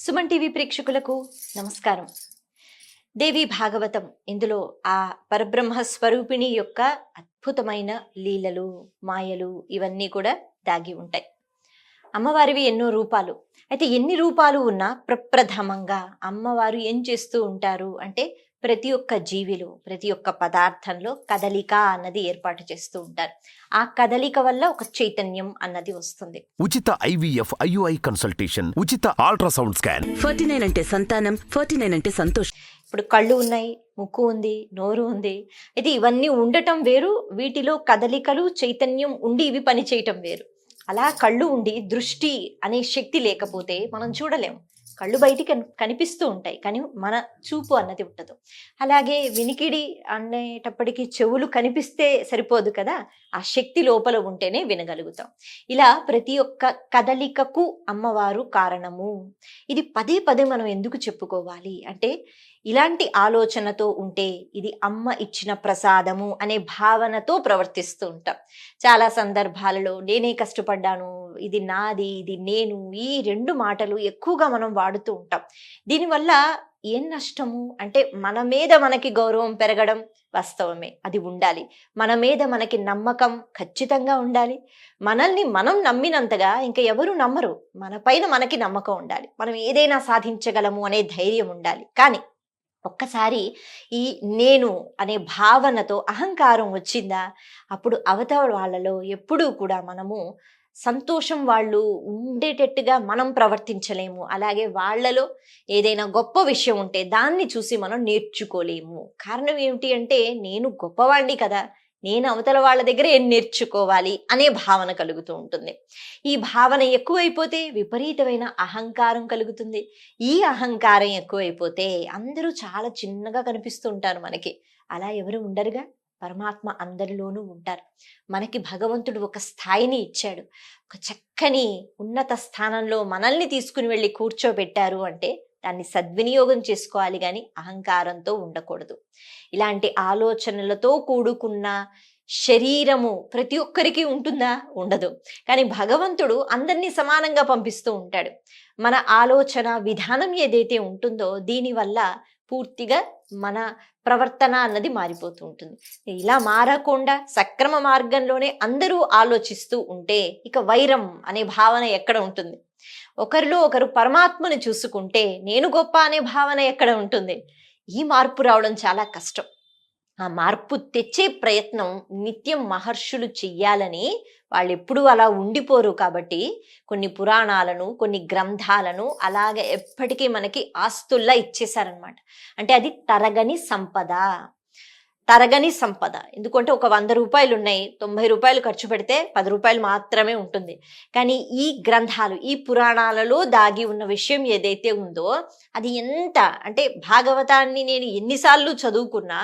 Suman TV ప్రేక్షకులకు నమస్కారం. దేవి భాగవతం ఇందులో ఆ పరబ్రహ్మ స్వరూపిణి యొక్క అద్భుతమైన లీలలు, మాయలు ఇవన్నీ కూడా దాగి ఉంటాయి. అమ్మవారివి ఎన్నో రూపాలు. అయితే ఎన్ని రూపాలు ఉన్నా ప్రప్రథమంగా అమ్మవారు ఏం చేస్తూ ఉంటారు అంటే ప్రతి ఒక్క జీవిలో, ప్రతి ఒక్క పదార్థంలో కదలిక అన్నది ఏర్పాటు చేస్తూ ఉంటారు. ఆ కదలిక వల్ల ఒక చైతన్యం అన్నది వస్తుంది. ఉచిత IVF IUI కన్సల్టేషన్, ఉచిత అల్ట్రాసౌండ్ స్కాన్. 49 అంటే సంతానం, 49 అంటే సంతోషం. ఇప్పుడు కళ్ళు ఉన్నాయి, ముక్కు ఉంది, నోరు ఉంది. అయితే ఇవన్నీ ఉండటం వేరు, వీటిలో కదలికలు చైతన్యం ఉండి ఇవి పని చేయటం వేరు. అలా కళ్ళు ఉండి దృష్టి అనే శక్తి లేకపోతే మనం చూడలేము. కళ్ళు బయటికి కనిపిస్తూ ఉంటాయి, కానీ మన చూపు అన్నది ఉండదు. అలాగే వినికిడి అనేటప్పటికీ చెవులు కనిపిస్తే సరిపోదు కదా, ఆ శక్తి లోపల ఉంటేనే వినగలుగుతాం. ఇలా ప్రతి ఒక్క కదలికకు అమ్మవారు కారణము. ఇది పదే పదే మనం ఎందుకు చెప్పుకోవాలి అంటే, ఇలాంటి ఆలోచనతో ఉంటే ఇది అమ్మ ఇచ్చిన ప్రసాదము అనే భావనతో ప్రవర్తిస్తూ ఉంటాం. చాలా సందర్భాలలో నేనే కష్టపడ్డాను, ఇది నాది, ఇది నేను, ఈ రెండు మాటలు ఎక్కువగా మనం వాడుతూ ఉంటాం. దీనివల్ల ఏం నష్టము అంటే, మన మీద మనకి గౌరవం పెరగడం వాస్తవమే, అది ఉండాలి. మన మీద మనకి నమ్మకం ఖచ్చితంగా ఉండాలి. మనల్ని మనం నమ్మినంతగా ఇంకా ఎవరు నమ్మరు. మన పైన మనకి నమ్మకం ఉండాలి. మనం ఏదైనా సాధించగలము అనే ధైర్యం ఉండాలి. కానీ ఒక్కసారి ఈ నేను అనే భావనతో అహంకారం వచ్చిందా, అప్పుడు అవతల వాళ్ళలో ఎప్పుడూ కూడా మనము సంతోషం వాళ్ళు ఉండేటట్టుగా మనం ప్రవర్తించలేము. అలాగే వాళ్ళలో ఏదైనా గొప్ప విషయం ఉంటే దాన్ని చూసి మనం నేర్చుకోలేము. కారణం ఏమిటి అంటే, నేను గొప్పవాణ్ణి కదా, నేను అవతల వాళ్ళ దగ్గర ఏం నేర్చుకోవాలి అనే భావన కలుగుతూ ఉంటుంది. ఈ భావన ఎక్కువైపోతే విపరీతమైన అహంకారం కలుగుతుంది. ఈ అహంకారం ఎక్కువైపోతే అందరూ చాలా చిన్నగా కనిపిస్తూ ఉంటారు మనకి. అలా ఎవరు ఉండరుగా, పరమాత్మ అందరిలోనూ ఉంటారు. మనకి భగవంతుడు ఒక స్థాయిని ఇచ్చాడు, ఒక చక్కని ఉన్నత స్థానంలో మనల్ని తీసుకుని వెళ్ళి కూర్చోబెట్టారు అంటే దాన్ని సద్వినియోగం చేసుకోవాలి, కానీ అహంకారంతో ఉండకూడదు. ఇలాంటి ఆలోచనలతో కూడుకున్న శరీరము ప్రతి ఒక్కరికి ఉంటుందా? ఉండదు. కానీ భగవంతుడు అందరినీ సమానంగా పంపిస్తూ ఉంటాడు. మన ఆలోచన విధానం ఏదైతే ఉంటుందో దీనివల్ల పూర్తిగా మన ప్రవర్తన అన్నది మారిపోతూ ఉంటుంది. ఇలా మారకుండా సక్రమ మార్గంలోనే అందరూ ఆలోచిస్తూ ఉంటే ఇక వైరం అనే భావన ఎక్కడ ఉంటుంది? ఒకరిలో ఒకరు పరమాత్మను చూసుకుంటే నేను గొప్ప అనే భావన ఎక్కడ ఉంటుంది? ఈ మార్పు రావడం చాలా కష్టం. ఆ మార్పు తెచ్చే ప్రయత్నం నిత్యం మహర్షులు చెయ్యాలని, వాళ్ళు ఎప్పుడూ అలా ఉండిపోరు. కాబట్టి కొన్ని పురాణాలను, కొన్ని గ్రంథాలను అలాగే ఎప్పటికీ మనకి ఆస్తుల్లా ఇచ్చేశారనమాట. అంటే అది తరగని సంపద. తరగని సంపద. ఎందుకంటే ఒక 100 రూపాయలు ఉన్నాయి, 90 రూపాయలు ఖర్చు పెడితే 10 రూపాయలు మాత్రమే ఉంటుంది. కానీ ఈ గ్రంథాలు, ఈ పురాణాలలో దాగి ఉన్న విషయం ఏదైతే ఉందో అది ఎంత అంటే, భాగవతాన్ని నేను ఎన్నిసార్లు చదువుకున్నా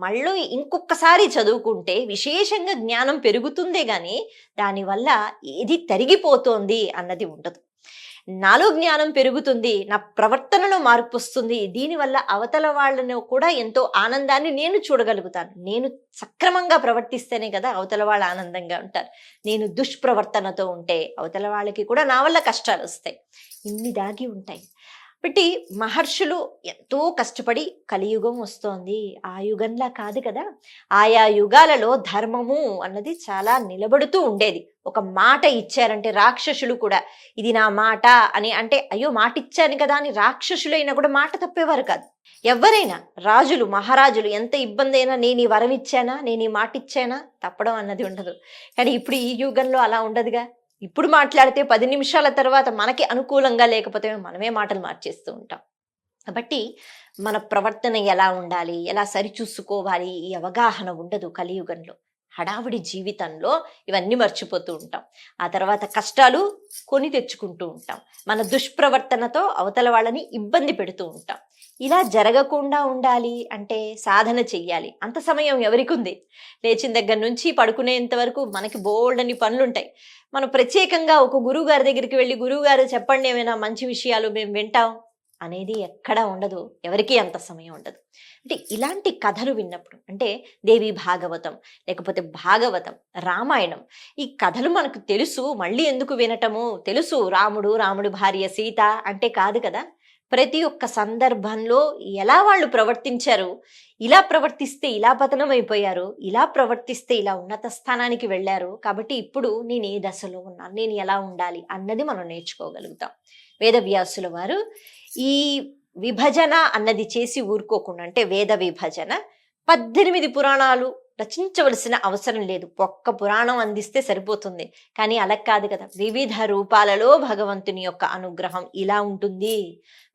మళ్ళీ ఇంకొకసారి చదువుకుంటే విశేషంగా జ్ఞానం పెరుగుతుందే కానీ దానివల్ల ఏది తరిగిపోతోంది అన్నది ఉండదు. నాలో జ్ఞానం పెరుగుతుంది, నా ప్రవర్తనలో మార్పు వస్తుంది. దీనివల్ల అవతల వాళ్ళను కూడా ఎంతో ఆనందాన్ని నేను చూడగలుగుతాను. నేను సక్రమంగా ప్రవర్తిస్తేనే కదా అవతల వాళ్ళు ఆనందంగా ఉంటారు. నేను దుష్ప్రవర్తనతో ఉంటే అవతల వాళ్ళకి కూడా నా వల్ల కష్టాలు వస్తాయి. ఇన్ని దాగి ఉంటాయి. బట్టి మహర్షులు ఎంతో కష్టపడి కలియుగం వస్తోంది. ఆ యుగంలా కాదు కదా, ఆయా యుగాలలో ధర్మము అన్నది చాలా నిలబడుతూ ఉండేది. ఒక మాట ఇచ్చారంటే రాక్షసులు కూడా ఇది నా మాట అని అంటే, అయ్యో మాట ఇచ్చాను కదా అని రాక్షసులైనా కూడా మాట తప్పేవారు కాదు. ఎవరైనా రాజులు, మహారాజులు ఎంత ఇబ్బంది అయినా నేను ఈ వరం ఇచ్చానా, నేను ఈ మాట ఇచ్చానా, తప్పడం అన్నది ఉండదు. కానీ ఇప్పుడు ఈ యుగంలో అలా ఉండదుగా. ఇప్పుడు మాట్లాడితే 10 నిమిషాల తర్వాత మనకి అనుకూలంగా లేకపోతే మనమే మాటలు మార్చేస్తూ ఉంటాం. కాబట్టి మన ప్రవర్తన ఎలా ఉండాలి, ఎలా సరిచూసుకోవాలి, ఈ అవగాహన ఉండదు కలియుగంలో. హడావుడి జీవితంలో ఇవన్నీ మర్చిపోతూ ఉంటాం. ఆ తర్వాత కష్టాలు కొని తెచ్చుకుంటూ ఉంటాం. మన దుష్ప్రవర్తనతో అవతల వాళ్ళని ఇబ్బంది పెడుతూ ఉంటాం. ఇలా జరగకుండా ఉండాలి అంటే సాధన చెయ్యాలి. అంత సమయం ఎవరికి ఉంది? లేచిన దగ్గర నుంచి పడుకునేంత వరకు మనకి బోల్డని పనులుంటాయి. మనం ప్రత్యేకంగా ఒక గురువు గారి దగ్గరికి వెళ్ళి, గురువు గారు చెప్పండి ఏమైనా మంచి విషయాలు మేము వింటాం అనేది ఎక్కడా ఉండదు, ఎవరికీ అంత సమయం ఉండదు. అంటే ఇలాంటి కథలు విన్నప్పుడు, అంటే దేవి భాగవతం, లేకపోతే భాగవతం, రామాయణం, ఈ కథలు మనకు తెలుసు, మళ్ళీ ఎందుకు వినటము, తెలుసు రాముడి భార్య సీత అంటే కాదు కదా. ప్రతి ఒక్క సందర్భంలో ఎలా వాళ్ళు ప్రవర్తించారు, ఇలా ప్రవర్తిస్తే ఇలా పతనం అయిపోయారు, ఇలా ప్రవర్తిస్తే ఇలా ఉన్నత స్థానానికి వెళ్ళారు, కాబట్టి ఇప్పుడు నేను ఏ దశలో ఉన్నాను, నేను ఎలా ఉండాలి అన్నది మనం నేర్చుకోగలుగుతాం. వేదవ్యాసుల వారు ఈ విభజన అన్నది చేసి ఊరుకోకుండా, అంటే వేద విభజన 18 పురాణాలు రచించవలసిన అవసరం లేదు, ఒక్క పురాణం అందిస్తే సరిపోతుంది. కానీ అలా కాదు కదా, వివిధ రూపాలలో భగవంతుని యొక్క అనుగ్రహం ఇలా ఉంటుంది.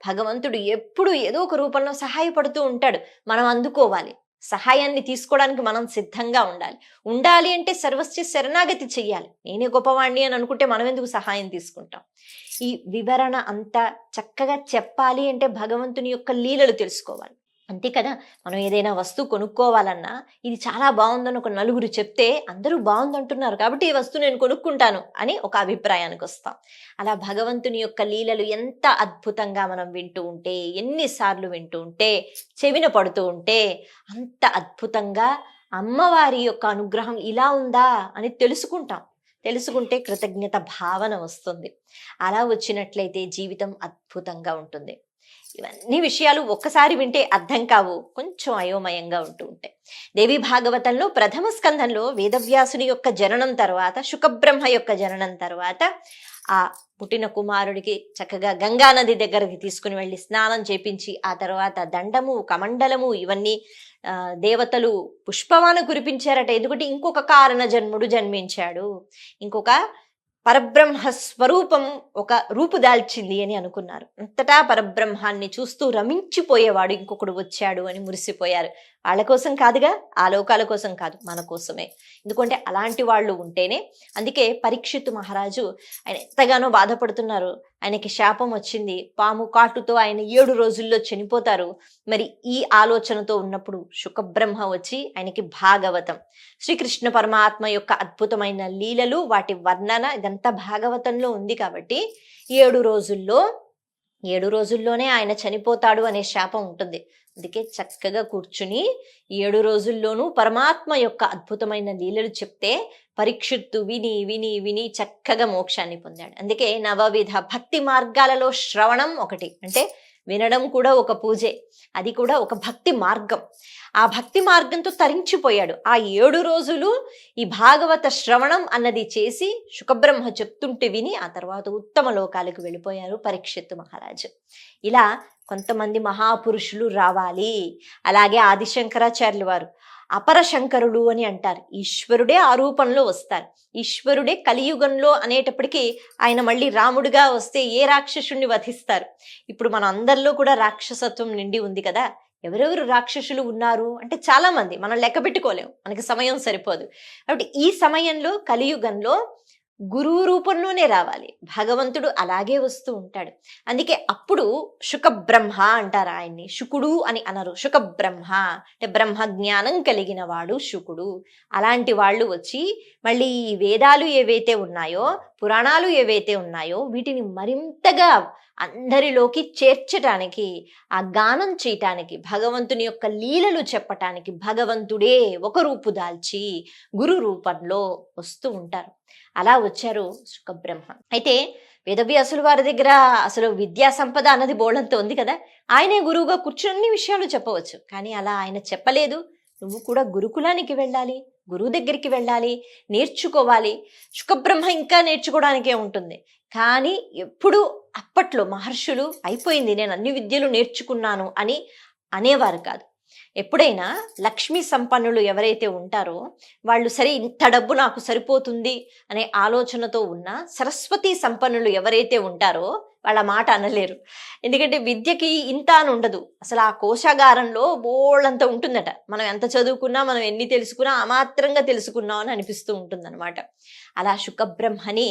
భగవంతుడు ఎప్పుడు ఏదో ఒక రూపంలో సహాయపడుతూ ఉంటాడు, మనం అందుకోవాలి. సహాయాన్ని తీసుకోవడానికి మనం సిద్ధంగా ఉండాలి అంటే సర్వస్వ శరణాగతి చెయ్యాలి. నేనే గొప్పవాణ్ణి అని అనుకుంటే మనం ఎందుకు సహాయం తీసుకుంటాం? ఈ వివరణ అంతా చక్కగా చెప్పాలి అంటే భగవంతుని యొక్క లీలలు తెలుసుకోవాలి, అంతే కదా. మనం ఏదైనా వస్తువు కొనుక్కోవాలన్నా ఇది చాలా బాగుందని ఒక నలుగురు చెప్తే అందరూ బాగుందంటున్నారు కాబట్టి ఈ వస్తువు నేను కొనుక్కుంటాను అని ఒక అభిప్రాయానికి వస్తాం. అలా భగవంతుని యొక్క లీలలు ఎంత అద్భుతంగా మనం వింటూ ఉంటే, ఎన్నిసార్లు వింటూ ఉంటే, చెవిన పడుతూ ఉంటే అంత అద్భుతంగా అమ్మవారి యొక్క అనుగ్రహం ఇలా ఉందా అని తెలుసుకుంటే కృతజ్ఞత భావన వస్తుంది. అలా వచ్చినట్లయితే జీవితం అద్భుతంగా ఉంటుంది. ఇవన్నీ విషయాలు ఒక్కసారి వింటే అర్థం కావు, కొంచెం అయోమయంగా ఉంటూ ఉంటాయి. దేవి భాగవతంలో ప్రథమ స్కంధంలో వేదవ్యాసుని యొక్క జననం తర్వాత, శుకబ్రహ్మ యొక్క జననం తర్వాత ఆ పుట్టిన కుమారుడికి చక్కగా గంగా నది దగ్గరికి తీసుకుని వెళ్ళి స్నానం చేపించి, ఆ తర్వాత దండము, కమండలము ఇవన్నీ దేవతలు పుష్పవాన కురిపించారట. ఎందుకంటే ఇంకొక కారణ జన్ముడు జన్మించాడు, ఇంకొక పరబ్రహ్మ స్వరూపం ఒక రూపు దాల్చింది అని అనుకున్నారు. అంతటా పరబ్రహ్మాన్ని చూస్తూ రమించిపోయేవాడు ఇంకొకడు వచ్చాడు అని మురిసిపోయారు. వాళ్ళ కోసం కాదుగా, ఆ లోకాల కోసం కాదు, మన కోసమే. ఎందుకంటే అలాంటి వాళ్ళు ఉంటేనే. అందుకే పరీక్షిత్తు మహారాజు ఆయన ఎంతగానో బాధపడుతున్నారు, ఆయనకి శాపం వచ్చింది, పాము కాటుతో ఆయన 7 రోజుల్లో చనిపోతారు. మరి ఈ ఆలోచనతో ఉన్నప్పుడు శుకబ్రహ్మ వచ్చి ఆయనకి భాగవతం, శ్రీకృష్ణ పరమాత్మ యొక్క అద్భుతమైన లీలలు, వాటి వర్ణన ఇదంతా భాగవతంలో ఉంది. కాబట్టి 7 రోజుల్లోనే ఆయన చనిపోతాడు అనే శాపం ఉంటుంది. అందుకే చక్కగా కూర్చుని 7 రోజుల్లోనూ పరమాత్మ యొక్క అద్భుతమైన లీలలు చెప్తే పరీక్షిత్తు విని విని విని చక్కగా మోక్షాన్ని పొందాడు. అందుకే 9 భక్తి మార్గాలలో శ్రవణం ఒకటి, అంటే వినడం కూడా ఒక పూజే, అది కూడా ఒక భక్తి మార్గం. ఆ భక్తి మార్గంతో తరించిపోయాడు. ఆ 7 రోజులు ఈ భాగవత శ్రవణం అన్నది చేసి శుకబ్రహ్మ చెప్తుంటే విని ఆ తర్వాత ఉత్తమ లోకాలకు వెళ్ళిపోయారు పరీక్షిత్తు మహారాజు. ఇలా కొంతమంది మహాపురుషులు రావాలి. అలాగే ఆదిశంకరాచార్యులు వారు అపర శంకరుడు అని అంటారు. ఈశ్వరుడే ఆ రూపంలో వస్తారు, ఈశ్వరుడే కలియుగంలో అనేటప్పటికీ ఆయన మళ్ళీ రాముడిగా వస్తే ఏ రాక్షసుణ్ణి వధిస్తారు? ఇప్పుడు మన అందరిలో కూడా రాక్షసత్వం నిండి ఉంది కదా. ఎవరెవరు రాక్షసులు ఉన్నారు అంటే చాలా మంది, మనం లెక్క పెట్టుకోలేము, మనకి సమయం సరిపోదు. కాబట్టి ఈ సమయంలో కలియుగంలో గురువు రూపంలోనే రావాలి, భగవంతుడు అలాగే వస్తూ ఉంటాడు. అందుకే అప్పుడు శుకబ్రహ్మ అంటారు ఆయన్ని, శుకుడు అని అనరు, శుకబ్రహ్మ అంటే బ్రహ్మ జ్ఞానం కలిగిన వాడు శుకుడు. అలాంటి వాళ్ళు వచ్చి మళ్ళీ ఈ వేదాలు ఏవైతే ఉన్నాయో, పురాణాలు ఏవైతే ఉన్నాయో వీటిని మరింతగా అందరిలోకి చేర్చటానికి, ఆ గానం చేయటానికి, భగవంతుని యొక్క లీలలు చెప్పటానికి భగవంతుడే ఒక రూపు దాల్చి గురు రూపంలో వస్తూ ఉంటారు. అలా వచ్చారు శుకబ్రహ్మ. అయితే వేదవ్యాసుల వారి దగ్గర అసలు విద్యా సంపద అన్నది బోళంతో ఉంది కదా, ఆయనే గురువుగా కూర్చుని అన్ని విషయాలు చెప్పవచ్చు. కానీ అలా ఆయన చెప్పలేదు. నువ్వు కూడా గురుకులానికి వెళ్ళాలి, గురువు దగ్గరికి వెళ్ళాలి, నేర్చుకోవాలి. శుకబ్రహ్మ ఇంకా నేర్చుకోవడానికే ఉంటుంది. కానీ ఎప్పుడు అప్పట్లో మహర్షులు అయిపోయింది నేను అన్ని విద్యలు నేర్చుకున్నాను అని అనేవారు కాదు. ఎప్పుడైనా లక్ష్మీ సంపన్నులు ఎవరైతే ఉంటారో వాళ్ళు సరే ఇంత డబ్బు నాకు సరిపోతుంది అనే ఆలోచనతో ఉన్న సరస్వతి సంపన్నులు ఎవరైతే ఉంటారో వాళ్ళ మాట అనలేరు. ఎందుకంటే విద్యకి ఇంత అని ఉండదు, అసలు ఆ కోశాగారంలో బోళ్ళంత ఉంటుందట. మనం ఎంత చదువుకున్నా, మనం ఎన్ని తెలుసుకున్నా అమాత్రంగా తెలుసుకున్నాం అని అనిపిస్తూ ఉంటుందన్నమాట. అలా శుకబ్రహ్మని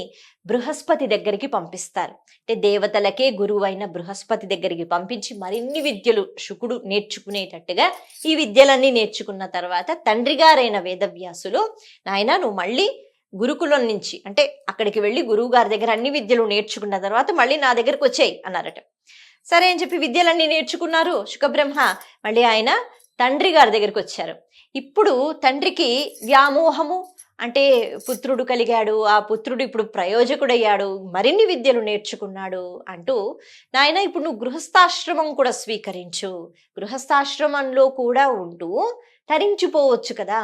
బృహస్పతి దగ్గరికి పంపిస్తారు. అంటే దేవతలకే గురువు అయిన బృహస్పతి దగ్గరికి పంపించి మరిన్ని విద్యలు శుకుడు నేర్చుకునేటట్టుగా ఈ విద్యలన్నీ నేర్చుకున్న తర్వాత తండ్రి గారైన వేదవ్యాసులు, నాయనా నువ్వు మళ్ళీ గురుకులం నుంచి అంటే అక్కడికి వెళ్ళి గురువు గారి దగ్గర అన్ని విద్యలు నేర్చుకున్న తర్వాత మళ్ళీ నా దగ్గరకు వచ్చాయి అన్నారట. సరే అని చెప్పి విద్యలన్నీ నేర్చుకున్నారు శుకబ్రహ్మ. మళ్ళీ ఆయన తండ్రి గారి దగ్గరికి వచ్చారు. ఇప్పుడు తండ్రికి వ్యామోహము, అంటే పుత్రుడు కలిగాడు, ఆ పుత్రుడు ఇప్పుడు ప్రయోజకుడయ్యాడు, మరిన్ని విద్యలు నేర్చుకున్నాడు అంటూ, నాయన ఇప్పుడు నువ్వు గృహస్థాశ్రమం కూడా స్వీకరించు, గృహస్థాశ్రమంలో కూడా ఉంటూ తరించిపోవచ్చు కదా,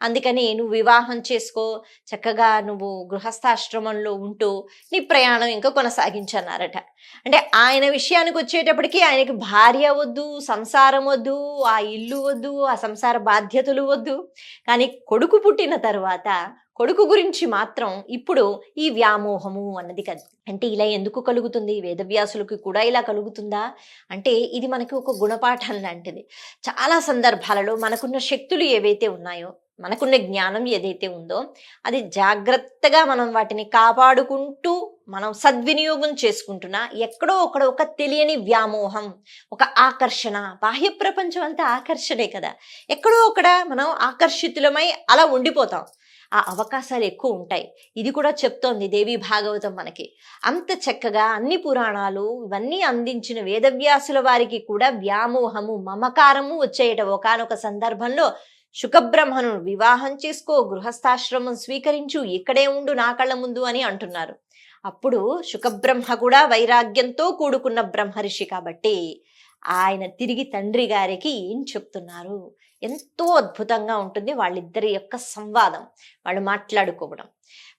అందుకని నువ్వు వివాహం చేసుకో, చక్కగా నువ్వు గృహస్థాశ్రమంలో ఉంటూ నీ ప్రయాణం ఇంకా కొనసాగించన్నారట. అంటే ఆయన విషయానికి వచ్చేటప్పటికి ఆయనకి భార్య వద్దు, సంసారం వద్దు, ఆ ఇల్లు వద్దు, ఆ సంసార బాధ్యతలు వద్దు. కానీ కొడుకు పుట్టిన తర్వాత కొడుకు గురించి మాత్రం ఇప్పుడు ఈ వ్యామోహము అన్నది కదా. అంటే ఇలా ఎందుకు కలుగుతుంది? వేదవ్యాసులకు కూడా ఇలా కలుగుతుందా అంటే ఇది మనకి ఒక గుణపాఠం లాంటిది. చాలా సందర్భాలలో మనకున్న శక్తులు ఏవైతే ఉన్నాయో, మనకున్న జ్ఞానం ఏదైతే ఉందో అది జాగ్రత్తగా మనం వాటిని కాపాడుకుంటూ మనం సద్వినియోగం చేసుకుంటున్నా ఎక్కడో ఒక తెలియని వ్యామోహం, ఒక ఆకర్షణ, బాహ్య ప్రపంచం అంతా ఆకర్షణే కదా, ఎక్కడో మనం ఆకర్షితులమై అలా ఉండిపోతాం. ఆ అవకాశాలు ఎక్కువ ఉంటాయి. ఇది కూడా చెప్తోంది దేవి భాగవతం మనకి. అంత చక్కగా అన్ని పురాణాలు ఇవన్నీ అందించిన వేదవ్యాసుల వారికి కూడా వ్యామోహము, మమకారము వచ్చేయట. ఒకానొక సందర్భంలో శుకబ్రహ్మను వివాహం చేసుకో, గృహస్థాశ్రమం స్వీకరించు, ఇక్కడే ఉండు నా కళ్ళ ముందు అని అంటున్నారు. అప్పుడు శుకబ్రహ్మ కూడా వైరాగ్యంతో కూడుకున్న బ్రహ్మర్షి కాబట్టి ఆయన తిరిగి తండ్రి గారికి ఏం చెప్తున్నారు, ఎంతో అద్భుతంగా ఉంటుంది వాళ్ళిద్దరి యొక్క సంవాదం, వాళ్ళు మాట్లాడుకోవడం.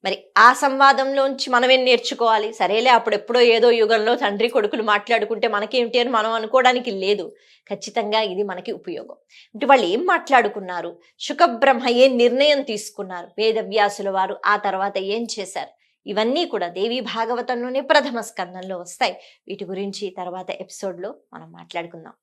మరి ఆ సంవాదంలోంచి మనం ఏం నేర్చుకోవాలి? సరేలే అప్పుడెప్పుడో ఏదో యుగంలో తండ్రి కొడుకులు మాట్లాడుకుంటే మనకేమిటి అని మనం అనుకోవడానికి లేదు. ఖచ్చితంగా ఇది మనకి ఉపయోగం. అంటే వాళ్ళు ఏం మాట్లాడుకున్నారు, శుకబ్రహ్మ ఏ నిర్ణయం తీసుకున్నారు, వేదవ్యాసుల వారు ఆ తర్వాత ఏం చేశారు, ఇవన్నీ కూడా దేవి భాగవతంలోనే ప్రథమ స్కందంలో వస్తాయి. వీటి గురించి తర్వాత ఎపిసోడ్లో మనం మాట్లాడుకుందాం.